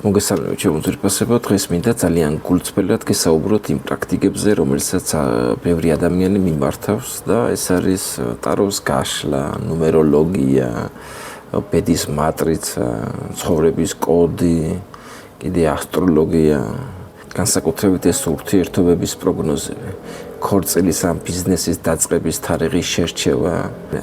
მოგესალმებით ჩემო ძვირფასებო, დღეს მინდა ძალიან გულწრფელად გესაუბროთ იმ პრაქტიკებზე, რომელსაც ბევრი ადამიანი მიმართავს და ეს არის ტაროს გაშლა, ნუმეროლოგია, ბედის მატრიცა, ცხოვრების კოდი, კიდე ასტროლოგია, განსაკუთრებით ეს ურთიერთობების პროგნოზები, ქორწილის ან ბიზნესის დაწყების თარიღის შერჩევა,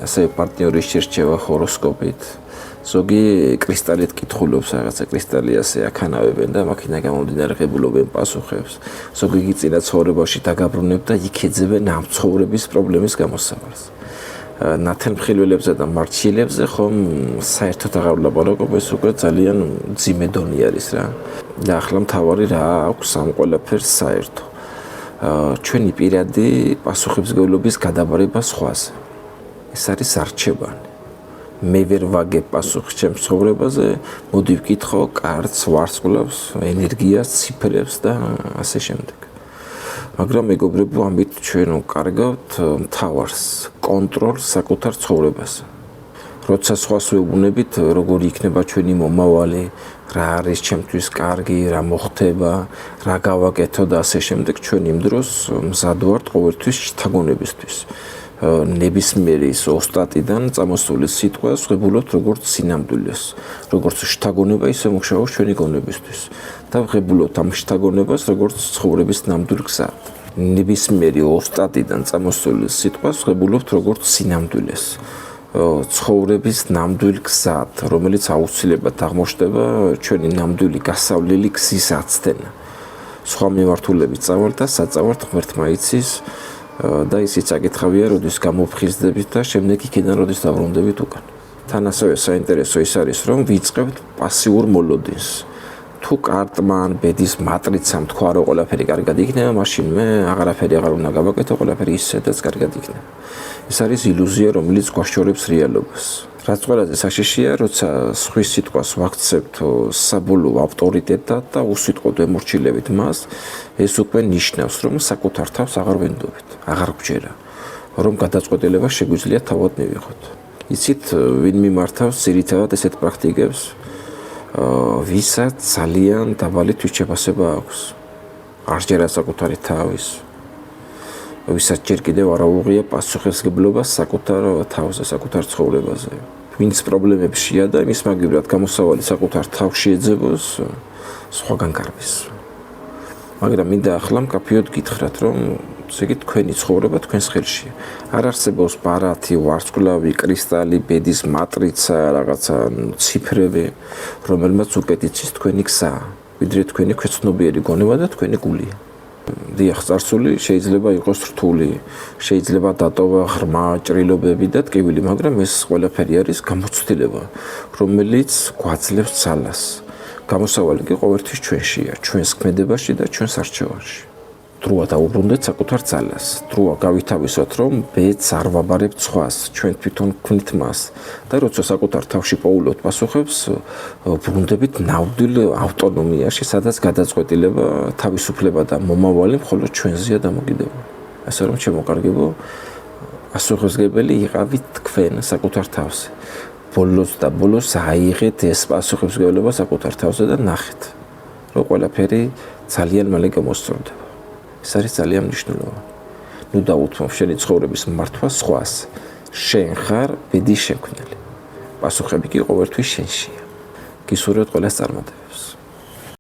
ასევე პარტნიორის შერჩევა ჰოროსკოპით. ზოგი კრისტალით კითხულობს რაღაცა კრისტალი ასე აქანავებენ და მაქინა გამომდინარე ღებულობენ პასუხებს. ზოგი კი წინა ცხოვრებაში დაგაბრუნებ და იქ ეძებენ ამ ცხოვრების პრობლემის გამოსავალს. ნათელმხილველებზე და მარჩილებზე ხომ საერთოდ აღარ ვლაპარაკობ, ეს უკვე ძალიან მძიმე დონე არის რა. და ახლა მთავარი რა აქვს ამ ყველაფერს საერთო. ჩვენი პირადი პასუხისმგებლობის გადაბარება სხვაზე. ეს არის არჩევანი. მე ვერ ვაგებ პასუხს ჩემს ცხოვრებაზე, მოდი ვკითხო კარდს, ვარსკვლავს, ენერგიას, ციფრებს და ასე შემდეგ. მაგრამ მეგობრებო, ამით ჩვენ ვკარგავთ მთავარს, კონტროლს საკუთარ ცხოვრებაზე. როცა სხვას ვეუბნებით, როგორი იქნება ჩვენი მომავალი, რა არის ჩემთვის კარგი, რა მოხდება, რა გავაკეთო და ასე შემდეგ, ჩვენ იმ დროს მზად ვართ ყოველთვის შთაგონებისთვის. ნებისმიერი ოსტატიდან წამოსული სიტყვას ვღებულობთ როგორც სინამდვილეს, როგორც შთაგონება, ისე მუშაობს ჩვენი გონებისთვის და ვღებულობთ ამ შთაგონებას როგორც ცხოვრების ნამდვილ გზად. ნებისმიერი ოსტატიდან წამოსული სიტყვას ვღებულობთ როგორც სინამდვილეს, ცხოვრების ნამდვილ გზად, რომელიც აუცილებლად აღმოჩნდება ჩვენი ნამდვილი გასავლელი გზის აცდენა. სხვა მიმართულებით წავალთ და საწავართ ღმერთმა იცის და ისიც აკითხავია, როდის გამოფხიზდებით და შემდეგ იქიდან როდის დაბრუნდებით უკან. თან ასევე საინტერესო ის არის, რომ ვიწყებთ პასიურ მოლოდინს. თუ კარტმა ან ბედის მატრიცამ თქვა, რომ ყველაფერი კარგად იქნება, მაშინ მე აღარაფერი აღარ უნდა გავაკეთო, ყველაფერი ისედაც კარგად იქნება. ეს არის ილუზია, რომელიც გვაშორებს რეალობას. რაც ყველაზე საშიშია, როცა სხვის სიტყვას ვაქცევთ საბოლოო ავტორიტეტად და უსიტყვოდ ვემორჩილებით მას, ეს უკვე ნიშნავს, რომ საკუთარ თავს აღარ ვენდობთ, აღარ გვჯერა, რომ გადაწყვეტილება შეგვიძლია თავად მივიღოთ. იცით, ვინ მიმართავს ძირითადად ესეთ პრაქტიკებს, ვისაც ძალიან დაბალი თვითშეფასება აქვს, არ ჯერა საკუთარი თავის, ვისაც ჯერ კიდევ არ აუღია პასუხისმგებლობა საკუთარ თავზე, საკუთარ ცხოვრებაზე. ვინც პრობლემებშია და იმის მაგივრად გამოსავალი საკუთარ თავში ეძებოს, სხვაგან გარბის. მაგრამ მინდა ახლა მკაფიოდ გითხრათ, რომ ესე იგი თქვენი ცხოვრება თქვენს ხელშია. არ არსებობს ბარათი, ვარსკვლავი, კრისტალი, ბედის მატრიცა, რაღაცა ციფრები, რომელმაც უკეთ იცის თქვენი გზა, ვიდრე თქვენი ქვეცნობიერი გონება და თქვენი გულია. დიახ, წარსული შეიძლება იყოს რთული, შეიძლება დატოვა ღრმა ჭრილობები და ტკივილი, მაგრამ ეს ყველაფერი არის გამოცდილება, რომელიც გვაძლევს ძალას. გამოსავალი კი ყოველთვის ჩვენშია, ჩვენს ქმედებაში და ჩვენს არჩევანში. დროა დაუბრუნდეთ საკუთარ ძალას, დროა გავითავისოთ, რომ ბედს არ ვაბარებთ სხვას, ჩვენ თვითონ ვქმნით მას და როცა საკუთარ თავში პოულობთ პასუხებს, ბრუნდებით ნამდვილ ავტონომიაში, სადაც გადაწყვეტილება, თავისუფლება და მომავალი მხოლოდ ჩვენზეა დამოკიდებული. ასე რომ ჩემო კარგებო, პასუხისმგებელი იყავით თქვენ საკუთარ თავზე. ბოლოს და ბოლოს აიღეთ ეს პასუხისმგებლობა საკუთარ თავზე და ნახეთ, რომ ყველაფერი ძალიან მალე გამოსწორდება. ეს არის ძალიან მნიშვნელოვანი. ნუ დაუთმობ შენი ცხოვრების მართვა სხვას. შენ ხარ ბედის შემქმნელი. პასუხები კი ყოველთვის შენშია. გისურვებთ ყველას წარმატებებს.